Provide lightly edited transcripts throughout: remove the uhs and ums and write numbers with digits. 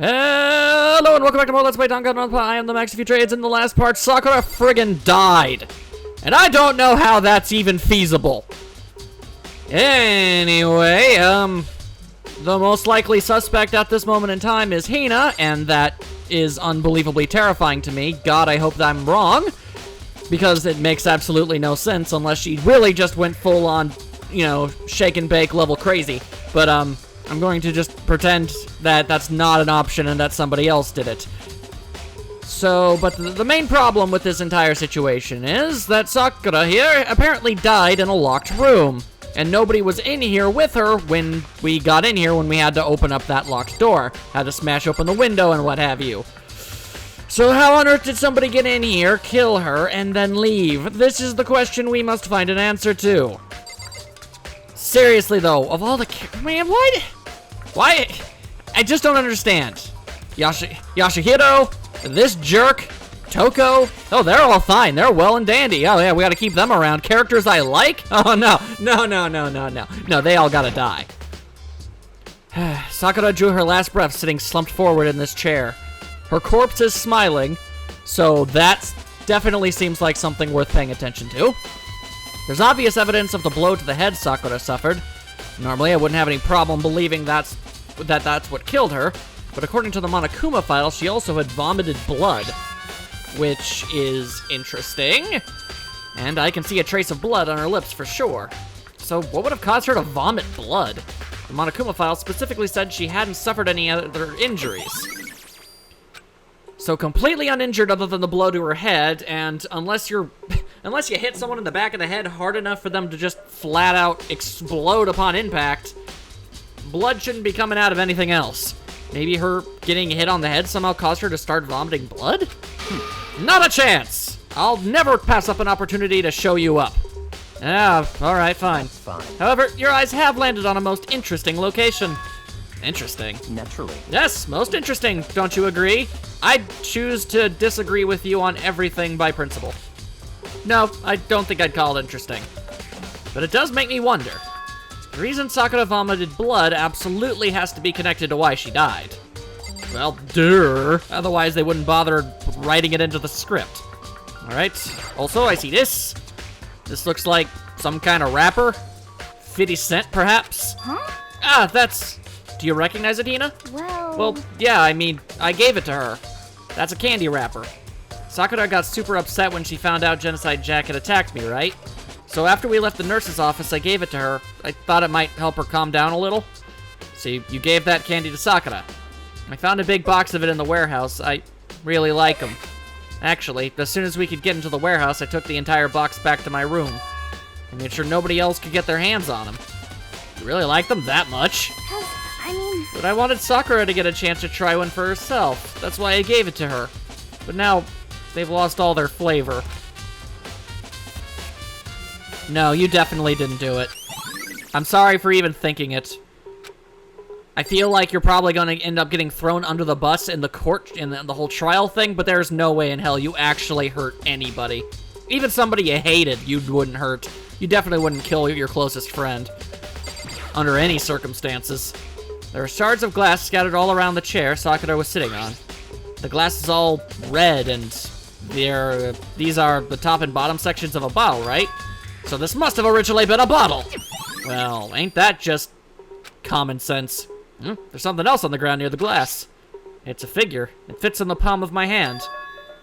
Hello and welcome back to more Let's Play Danganronpa. I am the Max. If you trades in the last part, Sakura friggin' died. And I don't know how that's even feasible. Anyway, the most likely suspect at this moment in time is Hina, and that is unbelievably terrifying to me. God, I hope that I'm wrong, because it makes absolutely no sense unless she really just went full on, you know, shake and bake level crazy. But, I'm going to just pretend that that's not an option and that somebody else did it. So, but the main problem with this entire situation is that Sakura here apparently died in a locked room. And nobody was in here with her when we got in here, when we had to open up that locked door. Had to smash open the window and what have you. So how on earth did somebody get in here, kill her, and then leave? This is the question we must find an answer to. Seriously though, of all the man, why? I just don't understand. Yashihiro, this jerk, Toko, oh, they're all fine. They're well and dandy. Oh yeah, we gotta keep them around. Characters I like? Oh no, no, they all gotta die. Sakura drew her last breath sitting slumped forward in this chair. Her corpse is smiling, so that definitely seems like something worth paying attention to. There's obvious evidence of the blow to the head Sakura suffered. Normally, I wouldn't have any problem believing that's what killed her, but according to the Monokuma file, she also had vomited blood, which is interesting. And I can see a trace of blood on her lips for sure. So what would have caused her to vomit blood? The Monokuma file specifically said she hadn't suffered any other injuries. So completely uninjured other than the blow to her head, and unless you hit someone in the back of the head hard enough for them to just flat out explode upon impact, blood shouldn't be coming out of anything else. Maybe her getting hit on the head somehow caused her to start vomiting blood? Not a chance! I'll never pass up an opportunity to show you up. Yeah, alright, fine. However, your eyes have landed on a most interesting location. Interesting. Naturally. Yes, most interesting, don't you agree? I choose to disagree with you on everything by principle. No, I don't think I'd call it interesting. But it does make me wonder. The reason Sakura vomited blood absolutely has to be connected to why she died. Well, duh. Otherwise, they wouldn't bother writing it into the script. Alright, also, I see this. This looks like some kind of wrapper. 50 Cent, perhaps? Huh? Ah, that's... Do you recognize it, Hina? Well, yeah, I mean, I gave it to her. That's a candy wrapper. Sakura got super upset when she found out Genocide Jack had attacked me, right? So after we left the nurse's office, I gave it to her. I thought it might help her calm down a little. So you gave that candy to Sakura. I found a big box of it in the warehouse. I really like them. Actually, as soon as we could get into the warehouse, I took the entire box back to my room. I made sure nobody else could get their hands on them. You really like them that much? But I wanted Sakura to get a chance to try one for herself. That's why I gave it to her. But now, they've lost all their flavor. No, you definitely didn't do it. I'm sorry for even thinking it. I feel like you're probably going to end up getting thrown under the bus in the court, in the whole trial thing, but there's no way in hell you actually hurt anybody. Even somebody you hated, you wouldn't hurt. You definitely wouldn't kill your closest friend. Under any circumstances. There are shards of glass scattered all around the chair Sakura was sitting on. The glass is all red, and these are the top and bottom sections of a bottle, right? So this must have originally been a bottle. Well, ain't that just common sense? There's something else on the ground near the glass. It's a figure. It fits in the palm of my hand.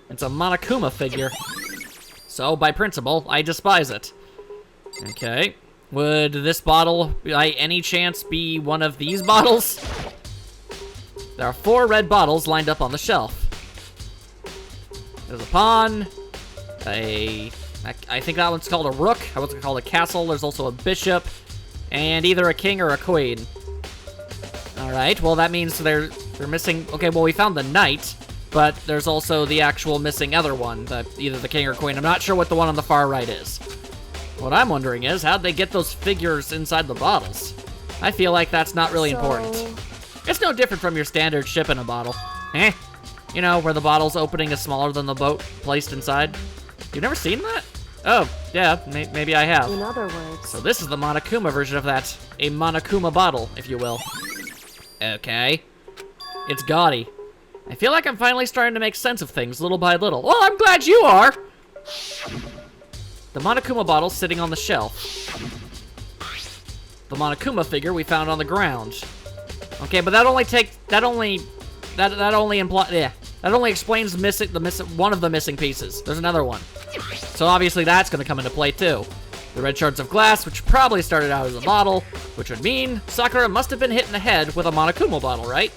It's a Monokuma figure. So, by principle, I despise it. Okay. Would this bottle, by any chance, be one of these bottles? There are 4 red bottles lined up on the shelf. There's a pawn, I think that one's called a rook, I was called a castle, there's also a bishop, and either a king or a queen. Alright, well that means they're missing, okay, well we found the knight, but there's also the actual missing other one, either the king or queen. I'm not sure what the one on the far right is. What I'm wondering is, how'd they get those figures inside the bottles? I feel like that's not really important. It's no different from your standard ship in a bottle. You know, where the bottle's opening is smaller than the boat placed inside. You've never seen that? Oh, yeah, maybe I have. In other words... So this is the Monokuma version of that. A Monokuma bottle, if you will. Okay. It's gaudy. I feel like I'm finally starting to make sense of things little by little. Well, I'm glad you are! The Monokuma bottle sitting on the shelf. The Monokuma figure we found on the ground. Okay, but that only explains one of the missing pieces. There's another one. So obviously that's gonna come into play too. The red shards of glass, which probably started out as a bottle, which would mean Sakura must have been hit in the head with a Monokuma bottle, right?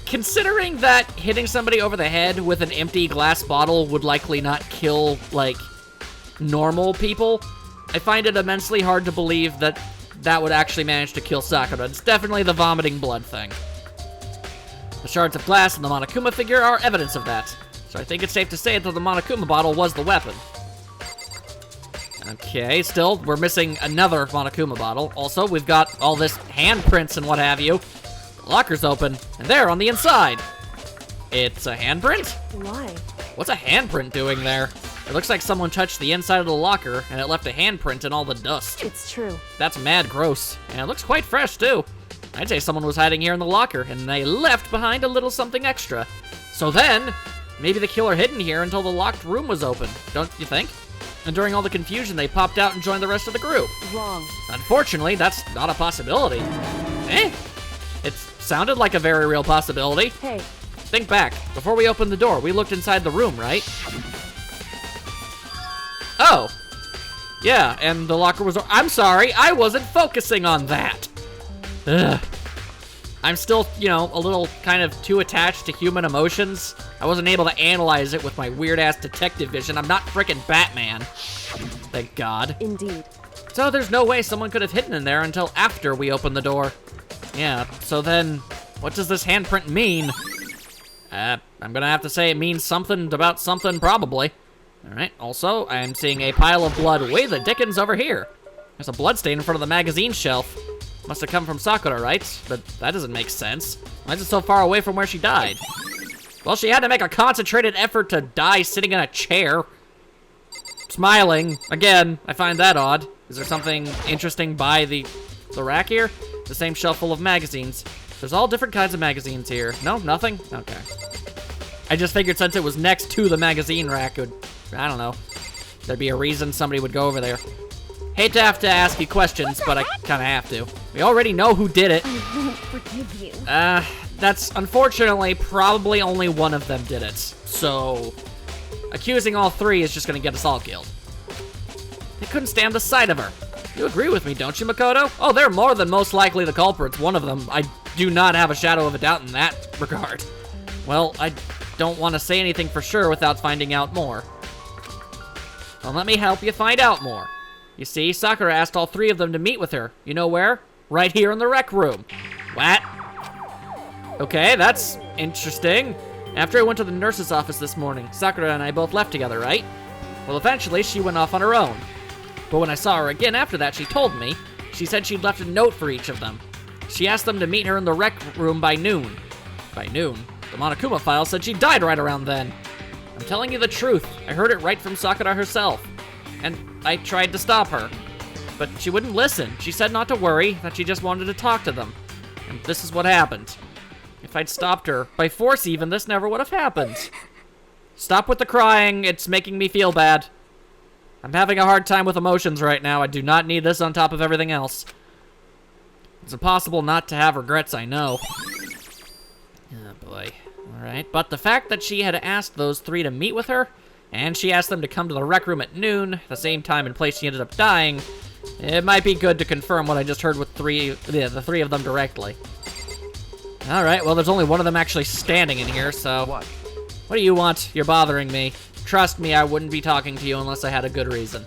Considering that hitting somebody over the head with an empty glass bottle would likely not kill, like, normal people, I find it immensely hard to believe that that would actually manage to kill Sakura. It's definitely the vomiting blood thing. The shards of glass and the Monokuma figure are evidence of that. So I think it's safe to say that the Monokuma bottle was the weapon. Okay, still, we're missing another Monokuma bottle. Also, we've got all this handprints and what have you. The locker's open, and there on the inside. It's a handprint? Why? What's a handprint doing there? It looks like someone touched the inside of the locker, and it left a handprint in all the dust. It's true. That's mad gross. And it looks quite fresh, too. I'd say someone was hiding here in the locker, and they left behind a little something extra. So then, maybe the killer hidden here until the locked room was open, don't you think? And during all the confusion, they popped out and joined the rest of the group. Wrong. Unfortunately, that's not a possibility. Eh? It sounded like a very real possibility. Hey. Think back. Before we opened the door, we looked inside the room, right? Oh. Yeah, and the locker was... I'm sorry, I wasn't focusing on that. Ugh. I'm still, you know, a little kind of too attached to human emotions. I wasn't able to analyze it with my weird-ass detective vision. I'm not frickin' Batman. Thank God. Indeed. So there's no way someone could have hidden in there until after we opened the door. Yeah, so then, what does this handprint mean? I'm gonna have to say it means something about something, probably. Alright, also, I'm seeing a pile of blood way the dickens over here. There's a bloodstain in front of the magazine shelf. Must have come from Sakura, right? But that doesn't make sense. Why is it so far away from where she died? Well, she had to make a concentrated effort to die sitting in a chair. Smiling. Again, I find that odd. Is there something interesting by the rack here? The same shelf full of magazines. There's all different kinds of magazines here. No, nothing? Okay. I just figured since it was next to the magazine rack, it would, I don't know, there'd be a reason somebody would go over there. Hate to have to ask you questions, but I kind of have to. We already know who did it. I won't forgive you. That's unfortunately probably only one of them did it. So, accusing all three is just gonna get us all killed. They couldn't stand the sight of her. You agree with me, don't you, Makoto? Oh, they're more than most likely the culprits. One of them, I do not have a shadow of a doubt in that regard. Well, I don't want to say anything for sure without finding out more. Well, let me help you find out more. You see, Sakura asked all three of them to meet with her. You know where? Right here in the rec room. What? Okay, that's interesting. After I went to the nurse's office this morning, Sakura and I both left together, right? Well, eventually, she went off on her own. But when I saw her again after that, she told me. She said she'd left a note for each of them. She asked them to meet her in the rec room by noon. By noon? The Monokuma file said she died right around then. I'm telling you the truth. I heard it right from Sakura herself. And I tried to stop her. But she wouldn't listen. She said not to worry, that she just wanted to talk to them. And this is what happened. If I'd stopped her, by force even, this never would have happened. Stop with the crying. It's making me feel bad. I'm having a hard time with emotions right now. I do not need this on top of everything else. It's impossible not to have regrets, I know. Oh, boy. Alright, but the fact that she had asked those three to meet with her, and she asked them to come to the rec room at noon, the same time and place she ended up dying, it might be good to confirm what I just heard with the three of them directly. Alright, well, there's only one of them actually standing in here, so... What do you want? You're bothering me. Trust me, I wouldn't be talking to you unless I had a good reason.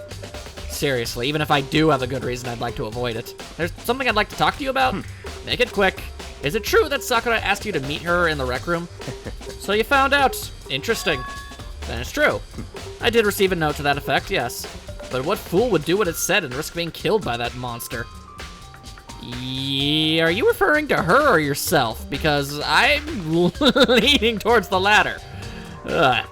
Seriously, even if I do have a good reason, I'd like to avoid it. There's something I'd like to talk to you about. Make it quick. Is it true that Sakura asked you to meet her in the rec room? So you found out. Interesting. Then it's true. I did receive a note to that effect, yes. But what fool would do what it said and risk being killed by that monster? Are you referring to her or yourself? Because I'm leaning towards the latter. Ugh.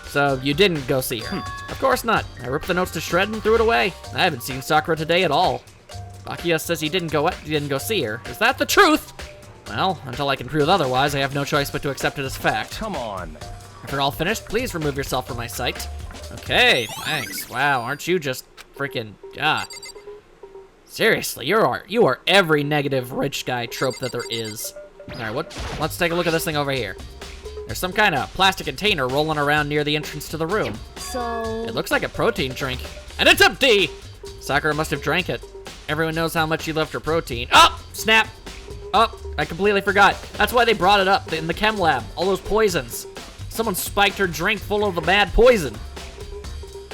So you didn't go see her? Of course not. I ripped the notes to shreds and threw it away. I haven't seen Sakura today at all. Bakia says he didn't go see her. Is that the truth? Well, until I can prove otherwise, I have no choice but to accept it as fact. Come on. If you're all finished, please remove yourself from my sight. Okay, thanks. Wow, aren't you just freaking, seriously, you are every negative rich guy trope that there is. All right, let's take a look at this thing over here. There's some kind of plastic container rolling around near the entrance to the room. So... It looks like a protein drink, and it's empty! Sakura must have drank it. Everyone knows how much she loved her protein. Oh, snap! Oh, I completely forgot. That's why they brought it up in the chem lab. All those poisons. Someone spiked her drink full of the bad poison.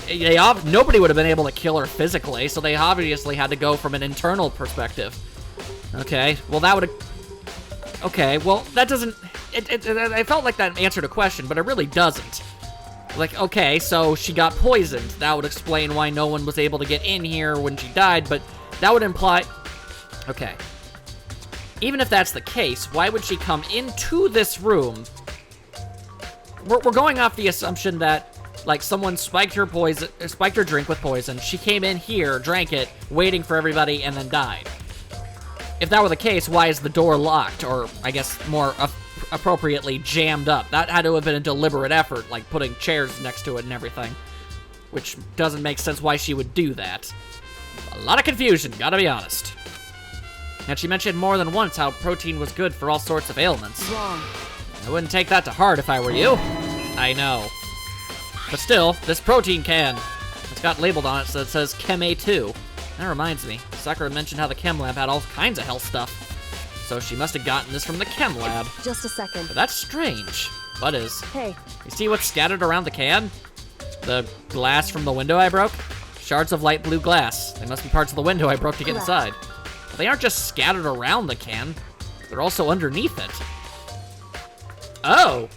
Nobody would have been able to kill her physically, so they obviously had to go from an internal perspective. Okay, well that would have... Okay, well that doesn't... I felt like that answered a question, but it really doesn't. Like, okay, so she got poisoned. That would explain why no one was able to get in here when she died, but that would imply... Okay. Even if that's the case, why would she come into this room? We're going off the assumption that, like, someone spiked her drink with poison. She came in here, drank it, waiting for everybody, and then died. If that were the case, why is the door locked? Or, I guess, more appropriately, jammed up? That had to have been a deliberate effort, like putting chairs next to it and everything. Which doesn't make sense why she would do that. A lot of confusion, gotta be honest. And she mentioned more than once how protein was good for all sorts of ailments. Wrong. I wouldn't take that to heart if I were you. I know. But still, this protein can. It's got labeled on it so it says Chem A2. That reminds me, Sakura mentioned how the chem lab had all kinds of health stuff. So she must have gotten this from the chem lab. Just a second. But that's strange. What is? Hey. You see what's scattered around the can? The glass from the window I broke? Shards of light blue glass. They must be parts of the window I broke to get inside. But they aren't just scattered around the can. They're also underneath it. Oh.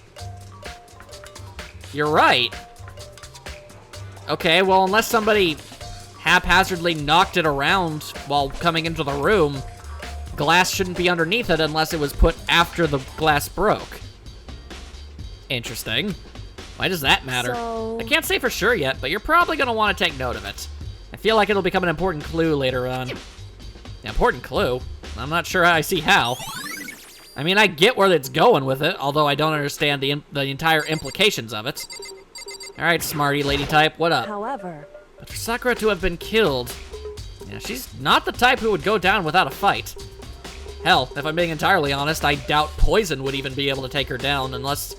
You're right. Okay, well, unless somebody haphazardly knocked it around while coming into the room, glass shouldn't be underneath it unless it was put after the glass broke. Interesting. Why does that matter? So... I can't say for sure yet, but you're probably going to want to take note of it. I feel like it'll become an important clue later on. An important clue? I'm not sure I see how. I mean, I get where it's going with it, although I don't understand the entire implications of it. All right, smarty lady type, what up? However... But for Sakura to have been killed, yeah, she's not the type who would go down without a fight. Hell, if I'm being entirely honest, I doubt poison would even be able to take her down unless...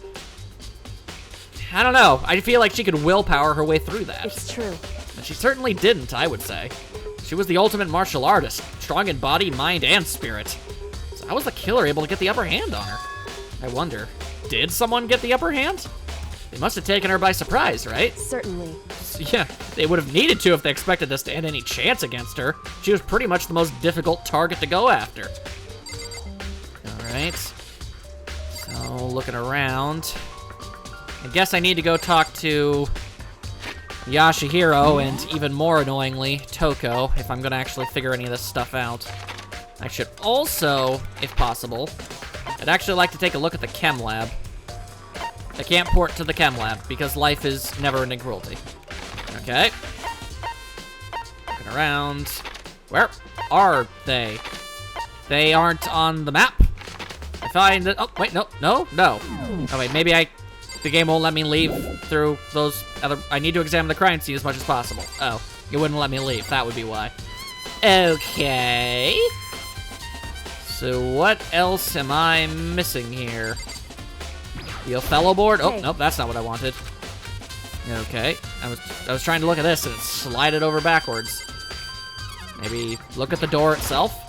I don't know, I feel like she could willpower her way through that. It's true. And she certainly didn't, I would say. She was the ultimate martial artist, strong in body, mind, and spirit. So how was the killer able to get the upper hand on her? I wonder, did someone get the upper hand? They must have taken her by surprise, right? Certainly. Yeah, they would have needed to if they expected to stand any chance against her. She was pretty much the most difficult target to go after. Alright. So, looking around. I guess I need to go talk to Yashihiro and, even more annoyingly, Toko, if I'm gonna actually figure any of this stuff out. I should also, if possible, I'd actually like to take a look at the chem lab. I can't port to the chem lab because life is never-ending cruelty. Okay. Looking around. Where are they? They aren't on the map. I find that. Oh wait, no. Oh wait, maybe the game won't let me leave through those other. I need to examine the crime scene as much as possible. Oh, it wouldn't let me leave. That would be why. Okay. So what else am I missing here? The Othello board? Oh, nope, that's not what I wanted. Okay, I was trying to look at this and it slided over backwards. Maybe look at the door itself?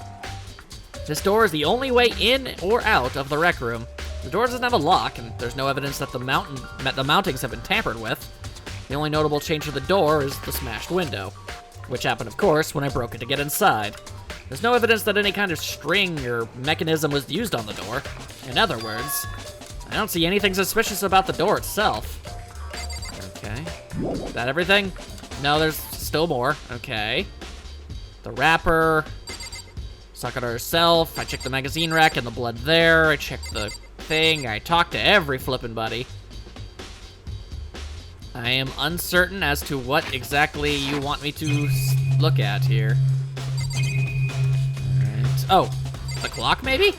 This door is the only way in or out of the rec room. The door doesn't have a lock, and there's no evidence that the mountings have been tampered with. The only notable change to the door is the smashed window, which happened, of course, when I broke it to get inside. There's no evidence that any kind of string or mechanism was used on the door. In other words, I don't see anything suspicious about the door itself. Okay. Is that everything? No, there's still more. Okay. The wrapper. Sakura herself. I checked the magazine rack and the blood there. I checked the thing. I talked to every flippin' buddy. I am uncertain as to what exactly you want me to look at here. Alright. Oh, the clock maybe?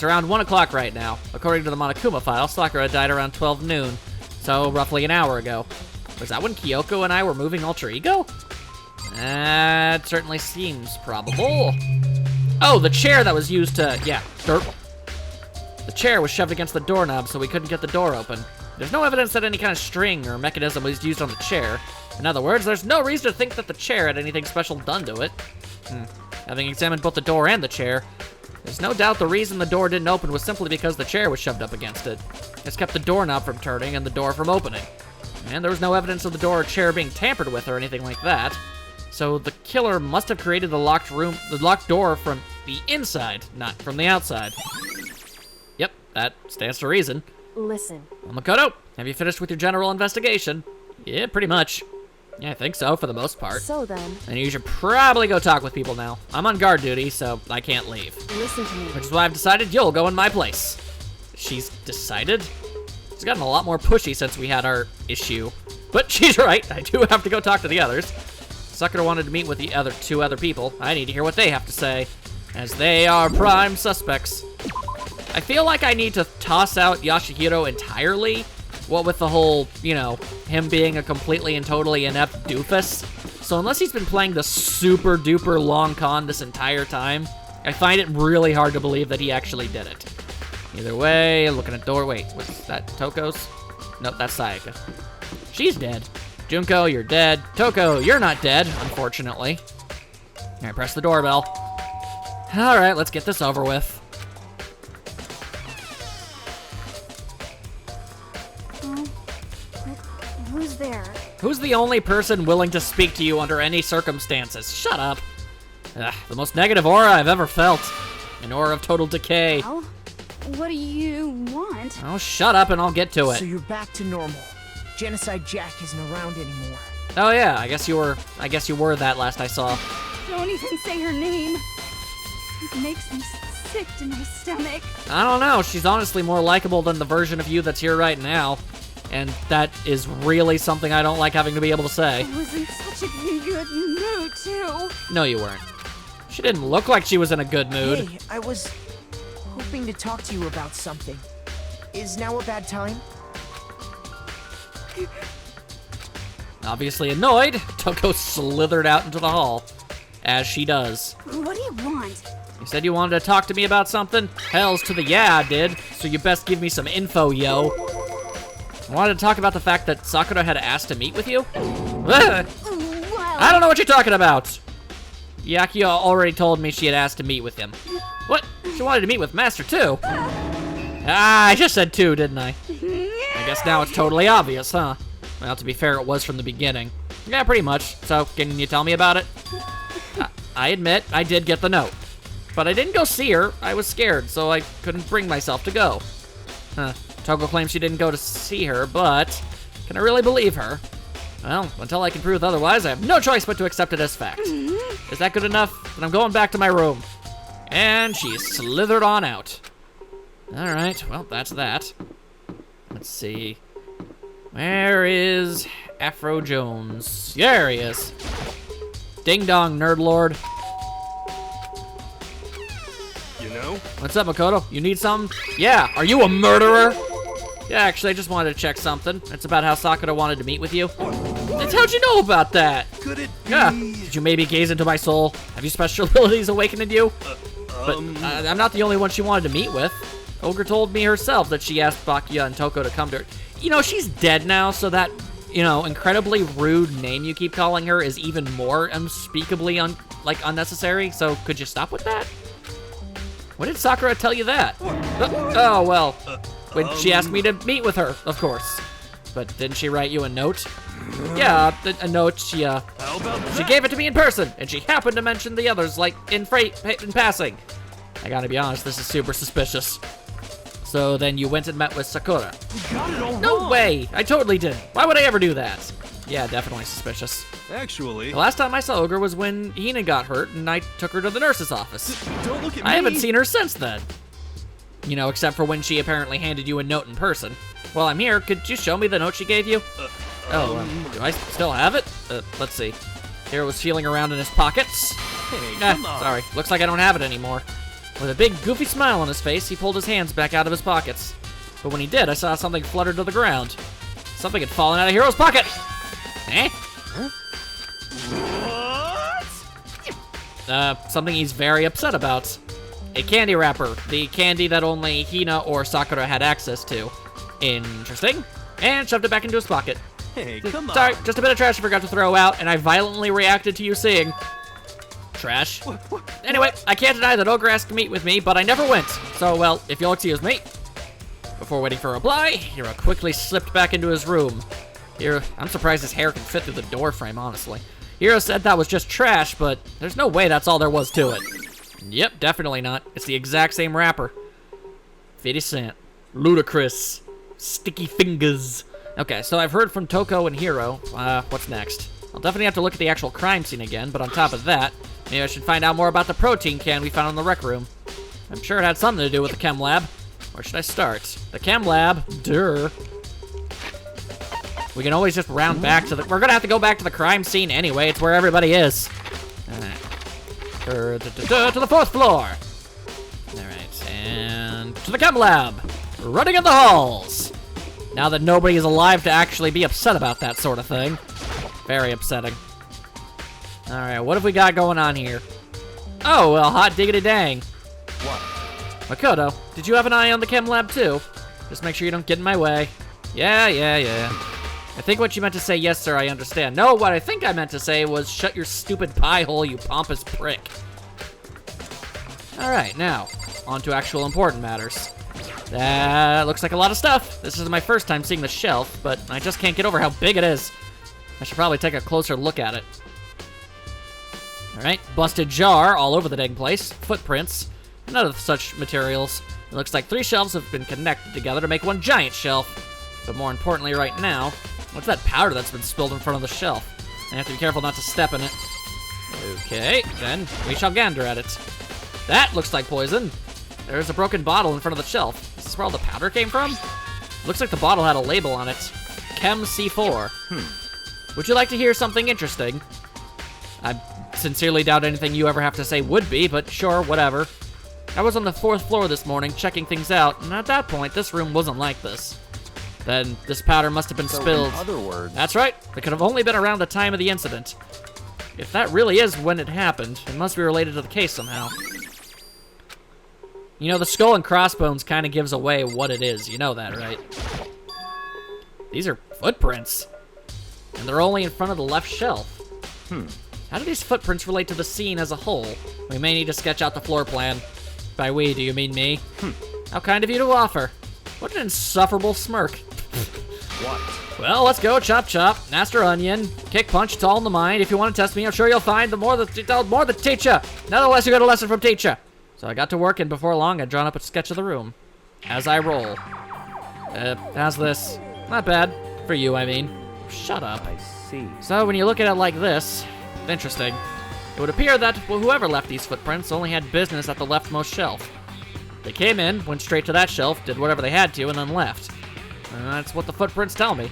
It's around 1 o'clock right now. According to the Monokuma file, Sakura died around 12 noon, so roughly an hour ago. Was that when Kyoko and I were moving Alter Ego? That certainly seems probable. Oh, the chair that was used to, yeah, derp. The chair was shoved against the doorknob, so we couldn't get the door open. There's no evidence that any kind of string or mechanism was used on the chair. In other words, there's no reason to think that the chair had anything special done to it. Having examined both the door and the chair, there's no doubt the reason the door didn't open was simply because the chair was shoved up against it. It's kept the doorknob from turning and the door from opening. And there was no evidence of the door or chair being tampered with or anything like that. So the killer must have created the locked door from the inside, not from the outside. Yep, that stands to reason. Listen. Well, Makoto, have you finished with your general investigation? Yeah, pretty much. Yeah, I think so, for the most part. So then... And you should probably go talk with people now. I'm on guard duty, so I can't leave. Listen to me. Which is why I've decided you'll go in my place. She's decided? She's gotten a lot more pushy since we had our issue. But she's right, I do have to go talk to the others. Sakura wanted to meet with the two other people. I need to hear what they have to say, as they are prime suspects. I feel like I need to toss out Yashihiro entirely. What with the whole, you know, him being a completely and totally inept doofus. So unless he's been playing the super duper long con this entire time, I find it really hard to believe that he actually did it. Either way, looking at door, wait, was that Toko's? Nope, that's Sayaka. She's dead. Junko, you're dead. Toko, you're not dead, unfortunately. All right, press the doorbell. All right, let's get this over with. Who's there? Who's the only person willing to speak to you under any circumstances? Shut up. Ugh, the most negative aura I've ever felt. An aura of total decay. Well, what do you want? Oh, shut up and I'll get to it. So you're back to normal. Genocide Jack isn't around anymore. Oh yeah, I guess you were that last I saw. Don't even say her name. It makes me sick to my stomach. I don't know, she's honestly more likable than the version of you that's here right now. And that is really something I don't like having to be able to say. I was in such a good mood, too. No, you weren't. She didn't look like she was in a good mood. Hey, I was hoping to talk to you about something. Is now a bad time? Obviously annoyed, Toko slithered out into the hall, as she does. What do you want? You said you wanted to talk to me about something? Hells to the yeah, I did. So you best give me some info, yo. I wanted to talk about the fact that Sakura had asked to meet with you? Well, I don't know what you're talking about. Yakuya already told me she had asked to meet with him. What? She wanted to meet with Master too? Ah, I just said two, didn't I? I guess now it's totally obvious, huh? Well, to be fair, it was from the beginning. Yeah, pretty much. So, can you tell me about it? I admit, I did get the note. But I didn't go see her. I was scared, so I couldn't bring myself to go. Toko claims she didn't go to see her, but can I really believe her? Well, until I can prove otherwise, I have no choice but to accept it as fact. Is that good enough? Then I'm going back to my room. And she slithered on out. All right, well, that's that. Let's see. Where is Afro Jones? There he is. Ding dong, nerd lord. You know? What's up, Makoto? You need something? Yeah, are you a murderer? Yeah, actually, I just wanted to check something. It's about how Sakura wanted to meet with you. How'd you know about that? Could it be? Yeah. Did you maybe gaze into my soul? Have you special abilities awakened in you? But I'm not the only one she wanted to meet with. Ogre told me herself that she asked Bakuya and Toko to come to her. You know, she's dead now, so that, you know, incredibly rude name you keep calling her is even more unspeakably unnecessary. So could you stop with that? When did Sakura tell you that? Oh, well, when she asked me to meet with her, of course. But didn't she write you a note? Yeah, a note. She gave it to me in person, and she happened to mention the others, like, in passing. I gotta be honest, this is super suspicious. So then you went and met with Sakura. No way! I totally did. Why would I ever do that? Yeah, definitely suspicious. Actually, The last time I saw Ogre was when Hina got hurt, and I took her to the nurse's office. don't look at me. I haven't seen her since then. You know, except for when she apparently handed you a note in person. While I'm here, could you show me the note she gave you? Do I still have it? Let's see. Hiro was feeling around in his pockets. Hey, come on. Sorry. Looks like I don't have it anymore. With a big, goofy smile on his face, he pulled his hands back out of his pockets. But when he did, I saw something flutter to the ground. Something had fallen out of Hiro's pocket! Eh? Something he's very upset about. A candy wrapper. The candy that only Hina or Sakura had access to. Interesting. And shoved it back into his pocket. Hey, come on. Sorry, just a bit of trash I forgot to throw out, and I violently reacted to you seeing. Trash. Anyway, I can't deny that Ogre asked to meet with me, but I never went. So, well, if you'll excuse me. Before waiting for a reply, Hiro quickly slipped back into his room. I'm surprised his hair can fit through the door frame, honestly. Hiro said that was just trash, but there's no way that's all there was to it. Yep, definitely not. It's the exact same wrapper. 50 cent. Ludicrous. Sticky fingers. Okay, so I've heard from Toko and Hiro. What's next? I'll definitely have to look at the actual crime scene again, but on top of that, maybe I should find out more about the protein can we found in the rec room. I'm sure it had something to do with the chem lab. Where should I start? The chem lab. Durr. We can always just round back to the... We're gonna have to go back to the crime scene anyway. It's where everybody is. Alright. To the 4th floor. Alright, and to the chem lab. Running in the halls. Now that nobody is alive to actually be upset about that sort of thing. Very upsetting. Alright, what have we got going on here? Oh, well, hot diggity dang. What? Makoto, did you have an eye on the chem lab too? Just make sure you don't get in my way. Yeah. I think what you meant to say, yes, sir, I understand. No, what I think I meant to say was shut your stupid pie hole, you pompous prick. Alright, now, on to actual important matters. That looks like a lot of stuff. This is my first time seeing the shelf, but I just can't get over how big it is. I should probably take a closer look at it. Alright, busted jar all over the dang place. Footprints, and other such materials. It looks like 3 shelves have been connected together to make one giant shelf. But more importantly right now, what's that powder that's been spilled in front of the shelf? I have to be careful not to step in it. Okay, then we shall gander at it. That looks like poison. There's a broken bottle in front of the shelf. Is this where all the powder came from? Looks like the bottle had a label on it. Chem C4. Would you like to hear something interesting? I sincerely doubt anything you ever have to say would be, but sure, whatever. I was on the 4th floor this morning checking things out, and at that point, this room wasn't like this. Then this powder must have been spilled. In other words, That's right. It could have only been around the time of the incident. If that really is when it happened, it must be related to the case somehow. You know, the skull and crossbones kind of gives away what it is. You know that, right? These are footprints. And they're only in front of the left shelf. How do these footprints relate to the scene as a whole? We may need to sketch out the floor plan. By we, do you mean me? How kind of you to offer. What an insufferable smirk. what? Well, let's go. Chop, chop. Master onion. Kick, punch. It's all in the mind. If you want to test me, I'm sure you'll find the more the teacher. Nonetheless, you got a lesson from teacher. So I got to work, and before long, I'd drawn up a sketch of the room. As I roll. How's this? Not bad. For you, I mean. Shut up. I see. So when you look at it like this, interesting. It would appear that whoever left these footprints only had business at the leftmost shelf. They came in, went straight to that shelf, did whatever they had to, and then left. That's what the footprints tell me.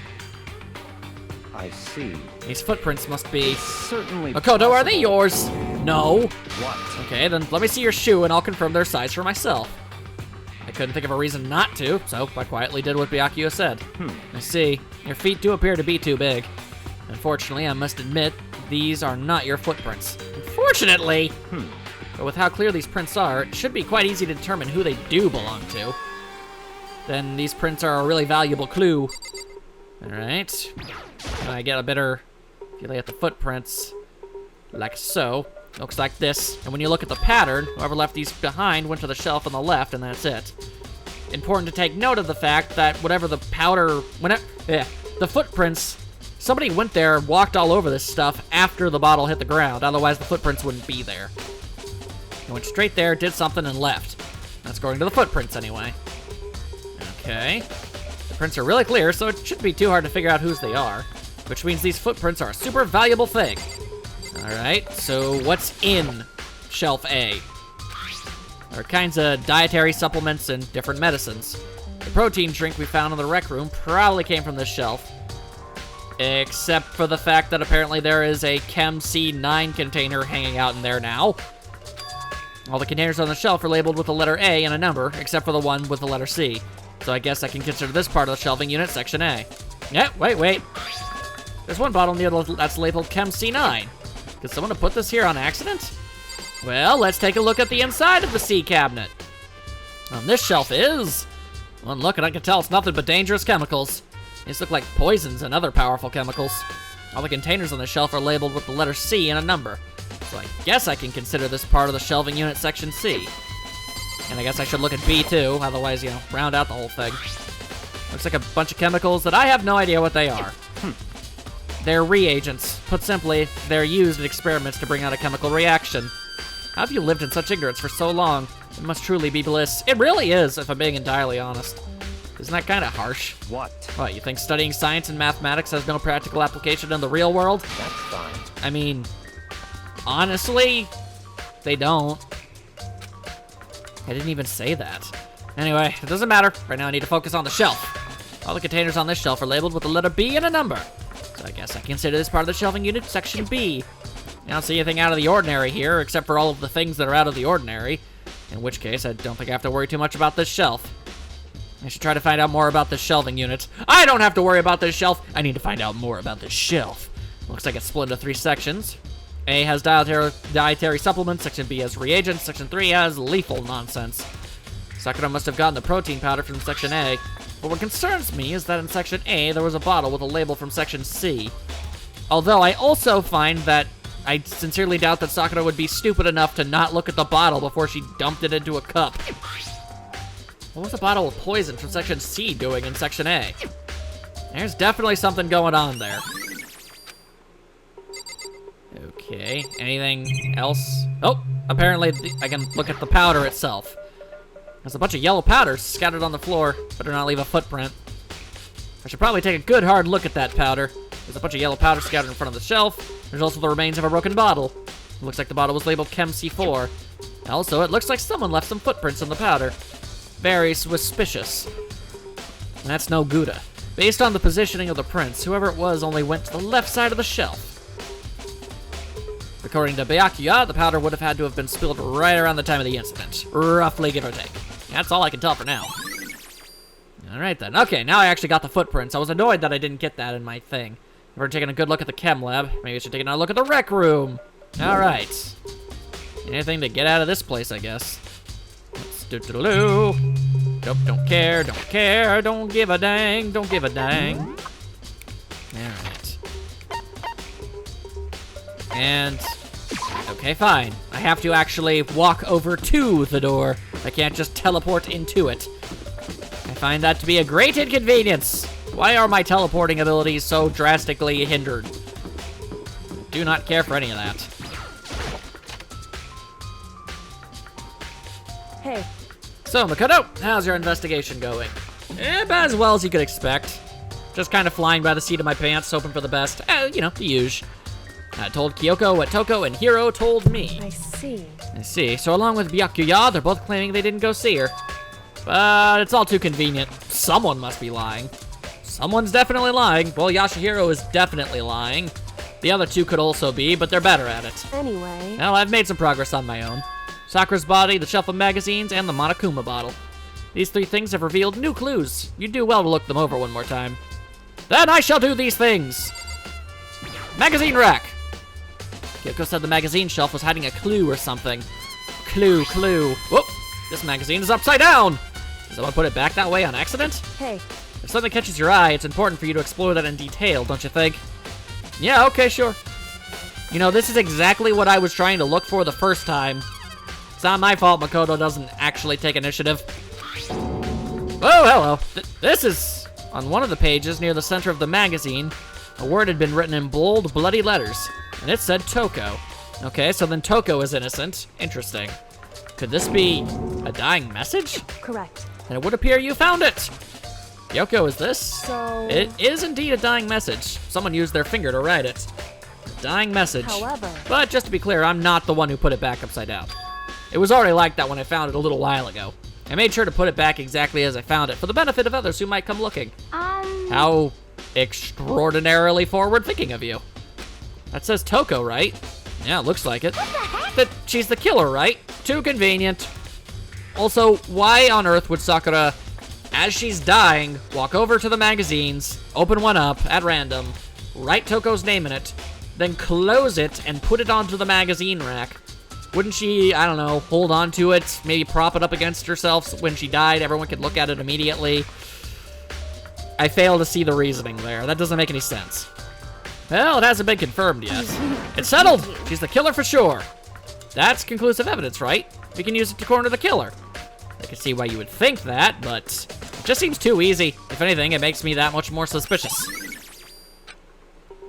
I see. These footprints must be... Certainly. Makoto, are they yours? No. What? Okay, then let me see your shoe and I'll confirm their size for myself. I couldn't think of a reason not to, so I quietly did what Byakuya said. I see. Your feet do appear to be too big. Unfortunately, I must admit, these are not your footprints. Unfortunately! But with how clear these prints are, it should be quite easy to determine who they do belong to. Then these prints are a really valuable clue. Alright. Now I get a better feeling at the footprints. Like so. Looks like this. And when you look at the pattern, whoever left these behind went to the shelf on the left, and that's it. Important to take note of the fact that whatever the powder... the footprints... Somebody went there, walked all over this stuff after the bottle hit the ground. Otherwise, the footprints wouldn't be there. They went straight there, did something, and left. That's according to the footprints, anyway. Okay. The prints are really clear, so it shouldn't be too hard to figure out whose they are. Which means these footprints are a super valuable thing. Alright, so what's in Shelf A? There are kinds of dietary supplements and different medicines. The protein drink we found in the rec room probably came from this shelf. Except for the fact that apparently there is a Chem C9 container hanging out in there now. All the containers on the shelf are labeled with the letter A and a number, except for the one with the letter C. So I guess I can consider this part of the shelving unit Section A. Yeah, wait. There's one bottle near that's labeled Chem C9. Did someone put this here on accident? Well, let's take a look at the inside of the C cabinet. On this shelf is... Well, look, and I can tell it's nothing but dangerous chemicals. These look like poisons and other powerful chemicals. All the containers on the shelf are labeled with the letter C and a number. So I guess I can consider this part of the shelving unit Section C. And I guess I should look at B too, otherwise, you know, round out the whole thing. Looks like a bunch of chemicals that I have no idea what they are. They're reagents. Put simply, they're used in experiments to bring out a chemical reaction. How have you lived in such ignorance for so long? It must truly be bliss. It really is, if I'm being entirely honest. Isn't that kind of harsh? What? What, you think studying science and mathematics has no practical application in the real world? That's fine. I mean, honestly, they don't. I didn't even say that. Anyway, it doesn't matter. Right now I need to focus on the shelf. All the containers on this shelf are labeled with the letter B and a number. So I guess I consider this part of the shelving unit Section B. I don't see anything out of the ordinary here, except for all of the things that are out of the ordinary. In which case, I don't think I have to worry too much about this shelf. I should try to find out more about this shelving unit. I don't have to worry about this shelf. I need to find out more about this shelf. Looks like it's split into 3 sections. A has dietary supplements, Section B has reagents, Section 3 has lethal nonsense. Sakura must have gotten the protein powder from Section A. But what concerns me is that in Section A, there was a bottle with a label from Section C. Although I also find that I sincerely doubt that Sakura would be stupid enough to not look at the bottle before she dumped it into a cup. What was the bottle of poison from Section C doing in Section A? There's definitely something going on there. Okay, anything else? Oh, apparently I can look at the powder itself. There's a bunch of yellow powders scattered on the floor. Better not leave a footprint. I should probably take a good hard look at that powder. There's a bunch of yellow powder scattered in front of the shelf. There's also the remains of a broken bottle. It looks like the bottle was labeled Chem C4. Also, it looks like someone left some footprints in the powder. Very suspicious. And that's no Gouda. Based on the positioning of the prints, whoever it was only went to the left side of the shelf. According to Byakuya, the powder would have had to have been spilled right around the time of the incident. Roughly, give or take. That's all I can tell for now. Alright then. Okay, now I actually got the footprints. I was annoyed that I didn't get that in my thing. We're taking a good look at the chem lab. Maybe I should take another look at the rec room. Alright. Anything to get out of this place, I guess. Let's do-do-do-do. Nope, don't care, don't give a dang, don't give a dang. Alright. And, okay, fine. I have to actually walk over to the door. I can't just teleport into it. I find that to be a great inconvenience. Why are my teleporting abilities so drastically hindered? Do not care for any of that. Hey, So, Makoto, how's your investigation going? About as well as you could expect. Just kind of flying by the seat of my pants, hoping for the best. You know, the usual. I told Kyoko what Toko and Hiro told me. I see. I see. So along with Byakuya, they're both claiming they didn't go see her. But it's all too convenient. Someone must be lying. Someone's definitely lying. Well, Yashihiro is definitely lying. The other two could also be, but they're better at it. Anyway. Well, I've made some progress on my own. Sakura's body, the shelf of magazines, and the Monokuma bottle. These 3 things have revealed new clues. You'd do well to look them over one more time. Then I shall do these things! Magazine rack! Kyoko said the magazine shelf was hiding a clue or something. Clue. Whoop! This magazine is upside down! Did someone put it back that way on accident? Hey, If something catches your eye, it's important for you to explore that in detail, don't you think? Yeah, okay, sure. You know, this is exactly what I was trying to look for the first time. It's not my fault Makoto doesn't actually take initiative. Oh, hello. This is... On one of the pages near the center of the magazine, a word had been written in bold, bloody letters, and it said Toko. Okay, so then Toko is innocent. Interesting. Could this be a dying message? correct. Then it would appear you found it. Yoko, is this? So... It is indeed a dying message. Someone used their finger to write it. A dying message. However... But just to be clear, I'm not the one who put it back upside down. It was already like that when I found it a little while ago. I made sure to put it back exactly as I found it for the benefit of others who might come looking. How extraordinarily forward-thinking of you. That says Toko, right? Yeah, looks like it. That she's the killer, right? Too convenient. Also, why on earth would Sakura, as she's dying, walk over to the magazines, open one up at random, write Toko's name in it, then close it and put it onto the magazine rack? Wouldn't she, I don't know, hold on to it, maybe prop it up against herself so when she died, everyone could look at it immediately? I fail to see the reasoning there. That doesn't make any sense. Well, it hasn't been confirmed yet. It's settled! She's the killer for sure. That's conclusive evidence, right? We can use it to corner the killer. I can see why you would think that, but it just seems too easy. If anything, it makes me that much more suspicious.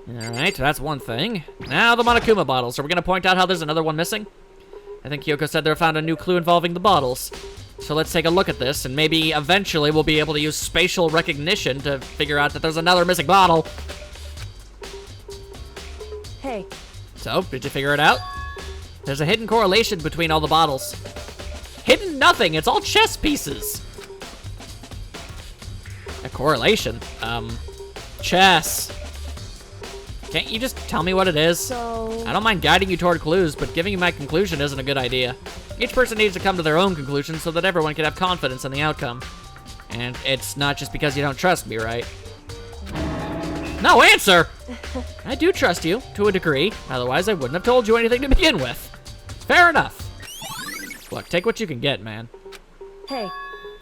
Alright, that's one thing. Now the Monokuma bottles. Are we gonna point out how there's another one missing? I think Kyoko said they found a new clue involving the bottles. So let's take a look at this, and maybe eventually we'll be able to use spatial recognition to figure out that there's another missing bottle. Hey. So, did you figure it out? There's a hidden correlation between all the bottles. Hidden nothing, it's all chess pieces. A correlation? Chess. Can't you just tell me what it is? So... I don't mind guiding you toward clues, but giving you my conclusion isn't a good idea. Each person needs to come to their own conclusion so that everyone can have confidence in the outcome. And it's not just because you don't trust me, right? No answer! I do trust you, to a degree. Otherwise, I wouldn't have told you anything to begin with. Fair enough. Look, take what you can get, man. Hey.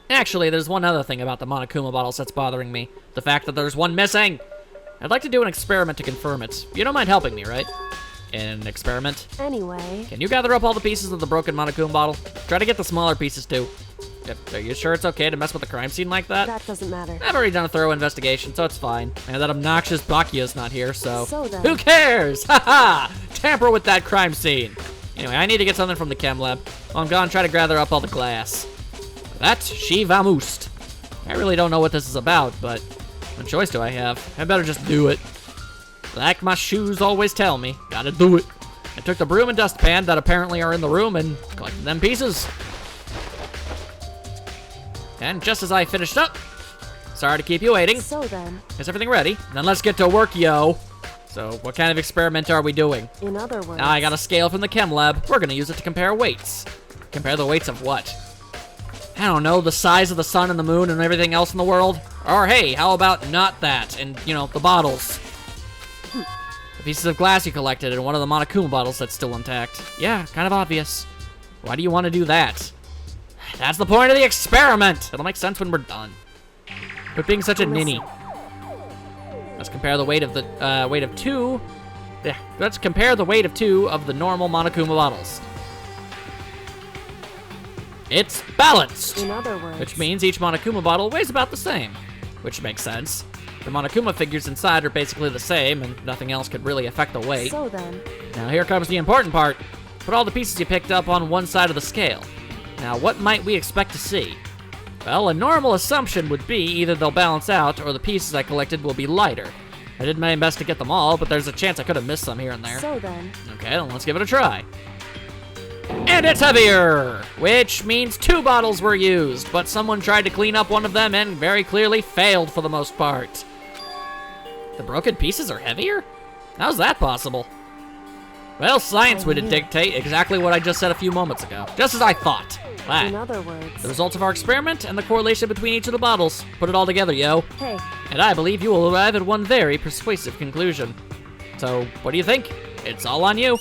Actually, there's one other thing about the Monokuma bottles that's bothering me. The fact that there's one missing. I'd like to do an experiment to confirm it. You don't mind helping me, right? In an experiment? Anyway. Can you gather up all the pieces of the broken Monokuma bottle? Try to get the smaller pieces, too. Are you sure it's okay to mess with the crime scene like that? That doesn't matter. I've already done a thorough investigation, so it's fine. And that obnoxious Bakya's not here, so then. who cares? Haha! Tamper with that crime scene. Anyway, I need to get something from the chem lab. While I'm gone, try to gather up all the glass. That she vamoosed. I really don't know what this is about, but what choice do I have? I better just do it. Like my shoes always tell me, gotta do it. I took the broom and dustpan that apparently are in the room and collected them pieces. And just as I finished up, sorry to keep you waiting. So then. Is everything ready? Then let's get to work, yo. So, what kind of experiment are we doing? In other words. Now I got a scale from the chem lab. We're gonna use it to compare weights. Compare the weights of what? I don't know, the size of the sun and the moon and everything else in the world? Or hey, how about not that and, you know, the bottles? The pieces of glass you collected and one of the Monokuma bottles that's still intact. Yeah, kind of obvious. Why do you want to do that? That's the point of the experiment! It'll make sense when we're done. Quit being such a ninny. Let's compare the weight of the, weight of two. Yeah, let's compare the weight of two of the normal Monokuma bottles. It's balanced! In other words. Which means each Monokuma bottle weighs about the same. Which makes sense. The Monokuma figures inside are basically the same, and nothing else could really affect the weight. So then. Now here comes the important part. Put all the pieces you picked up on one side of the scale. Now what might we expect to see? Well, a normal assumption would be either they'll balance out or the pieces I collected will be lighter. I did my best to get them all, but there's a chance I could have missed some here and there. So then. Okay, then let's give it a try. And it's heavier! Which means 2 bottles were used, but someone tried to clean up one of them and very clearly failed for the most part. The broken pieces are heavier? How's that possible? Well, science would dictate exactly what I just said a few moments ago. Just as I thought. In other words. The results of our experiment and the correlation between each of the bottles. Put it all together, yo. Hey. And I believe you will arrive at one very persuasive conclusion. So, what do you think? It's all on you.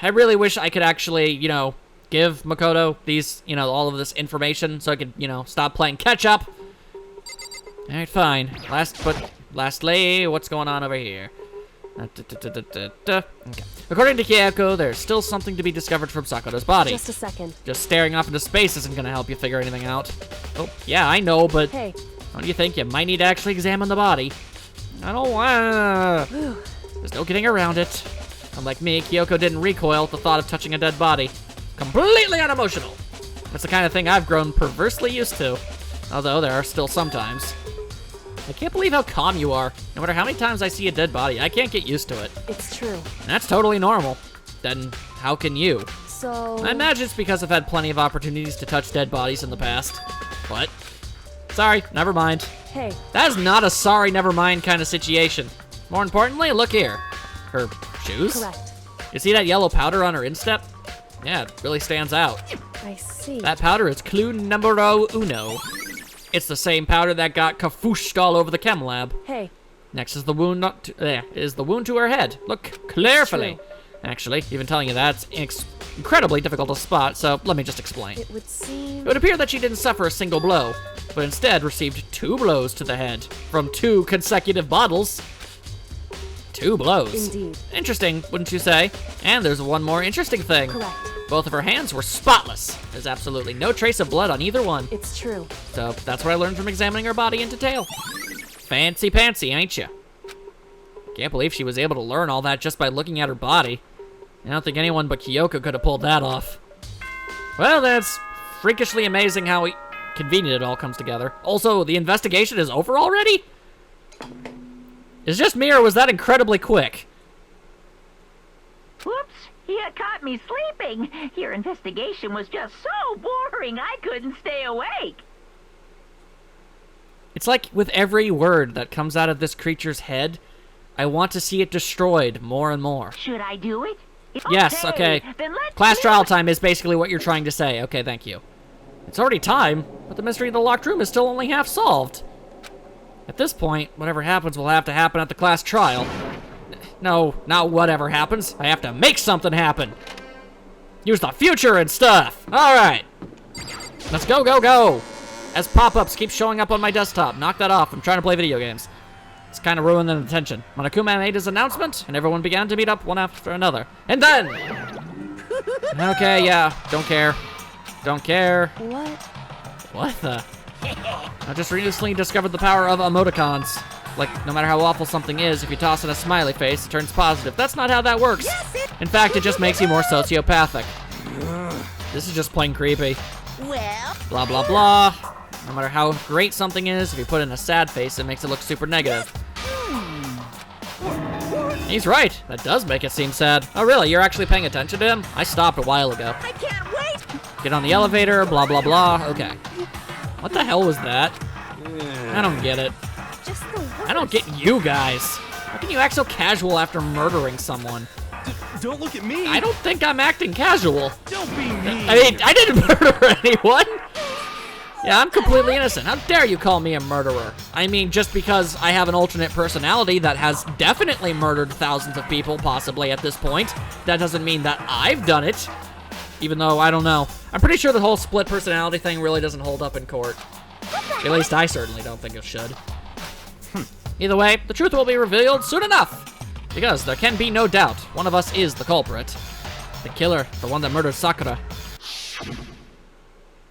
I really wish I could actually, you know, give Makoto these, you know, all of this information so I could, you know, stop playing catch-up. Alright, fine. Lastly, what's going on over here? Okay. According to Kyoko, there's still something to be discovered from Sakura's body. Just a second. Just staring off into space isn't gonna help you figure anything out. Oh, yeah, I know, but Hey. don't you think you might need to actually examine the body? I don't wanna. There's no getting around it. Unlike me, Kyoko didn't recoil at the thought of touching a dead body. Completely unemotional. That's the kind of thing I've grown perversely used to. Although there are still some times. I can't believe how calm you are. No matter how many times I see a dead body, I can't get used to it. It's true. And that's totally normal. Then how can you? So. I imagine it's because I've had plenty of opportunities to touch dead bodies in the past. What? Sorry, never mind. Hey. That is not a sorry, never mind kind of situation. More importantly, look here. Her shoes? Correct. You see that yellow powder on her instep? Yeah, it really stands out. I see. That powder is clue numero uno. It's the same powder that got kafooshed all over the chem lab. Hey, Next is the wound is the wound to her head. Look carefully. Actually, even telling you that, it's incredibly difficult to spot, so let me just explain. it would seem... It would appear that she didn't suffer a single blow, but instead received 2 blows to the head from 2 consecutive bottles. 2 blows. Indeed. Interesting, wouldn't you say? And there's one more interesting thing. Correct. Both of her hands were spotless. There's absolutely no trace of blood on either one. It's true. So that's what I learned from examining her body in detail. Fancy pantsy, ain't ya? Can't believe she was able to learn all that just by looking at her body. I don't think anyone but Kyoko could have pulled that off. Well, that's freakishly amazing how convenient it all comes together. Also, the investigation is over already? Is it just me, or was that incredibly quick? Whoops, you caught me sleeping. Your investigation was just so boring I couldn't stay awake. It's like with every word that comes out of this creature's head, I want to see it destroyed more and more. Should I do it? Yes, okay. Then let's Class do trial it. time is basically what you're trying to say. Okay, thank you. It's already time, but the mystery of the locked room is still only half solved. At this point, whatever happens will have to happen at the class trial. No, not whatever happens. I have to make something happen. Use the future and stuff. All right. Let's go, go, go. As pop-ups keep showing up on my desktop. Knock that off. I'm trying to play video games. It's kind of ruining the attention. Monokuma made his announcement, and everyone began to meet up one after another. And then... Okay, yeah. Don't care. Don't care. What? What the? I just recently discovered the power of emoticons. Like, no matter how awful something is, if you toss in a smiley face, it turns positive. That's not how that works. In fact, it just makes you more sociopathic. This is just plain creepy. Well, Blah, blah, blah. No matter how great something is, if you put in a sad face, it makes it look super negative. He's right. That does make it seem sad. Oh, really? You're actually paying attention to him? I stopped a while ago. I can't wait. Get on the elevator, blah, blah, blah. Okay. What the hell was that? I don't get it. Just the worst. I don't get you guys. How can you act so casual after murdering someone? Don't look at me. I don't think I'm acting casual. Don't be mean. I mean, I didn't murder anyone. Yeah, I'm completely innocent. How dare you call me a murderer? I mean, just because I have an alternate personality that has definitely murdered thousands of people, possibly at this point, that doesn't mean that I've done it. Even though, I don't know. I'm pretty sure the whole split personality thing really doesn't hold up in court. At least I certainly don't think it should. Either way, the truth will be revealed soon enough. Because there can be no doubt, one of us is the culprit. The killer, the one that murdered Sakura.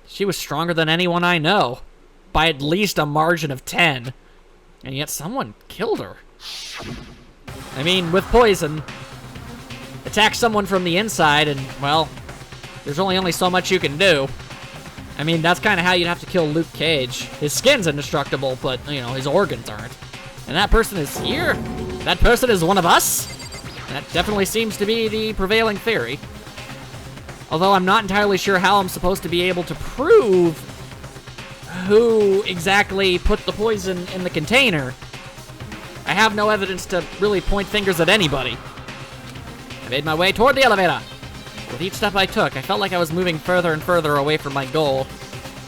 She was stronger than anyone I know. By at least a margin of 10. And yet someone killed her. I mean, with poison. Attack someone from the inside and, well, there's only so much you can do. I mean, that's kind of how you'd have to kill Luke Cage. His skin's indestructible, but, you know, his organs aren't. And that person is here? That person is one of us? That definitely seems to be the prevailing theory. Although I'm not entirely sure how I'm supposed to be able to prove who exactly put the poison in the container. I have no evidence to really point fingers at anybody. I made my way toward the elevator. With each step I took, I felt like I was moving further and further away from my goal.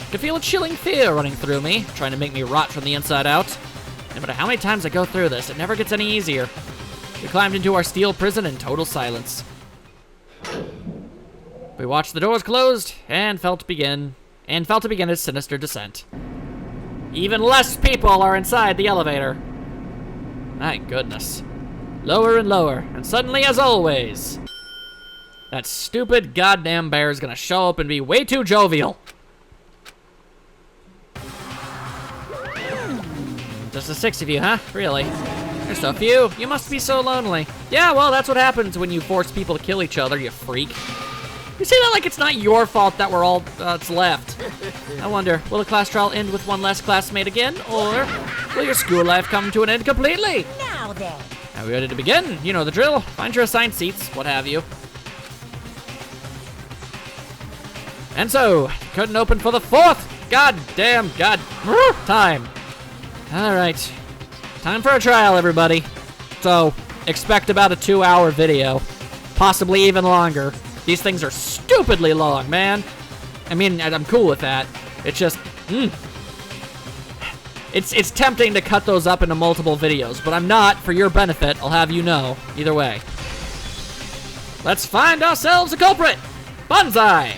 I could feel a chilling fear running through me, trying to make me rot from the inside out. No matter how many times I go through this, it never gets any easier. We climbed into our steel prison in total silence. We watched the doors closed and felt to begin its sinister descent. Even less people are inside the elevator. My goodness. Lower and lower, and suddenly, as always, that stupid goddamn bear is gonna show up and be way too jovial. Just the 6 of you, huh? Really? There's so few. You must be so lonely. Yeah, well, that's what happens when you force people to kill each other, you freak. You say that like it's not your fault that we're all that's left. I wonder, will the class trial end with one less classmate again, or will your school life come to an end completely? Now then. Are we ready to begin? You know the drill. Find your assigned seats, what have you. And so, curtain open for the 4th goddamn time. All right, time for a trial, everybody. So, expect about a 2-hour video, possibly even longer. These things are stupidly long, man. I mean, I'm cool with that. It's just, It's tempting to cut those up into multiple videos, but I'm not, for your benefit, I'll have you know, either way. Let's find ourselves a culprit! Banzai!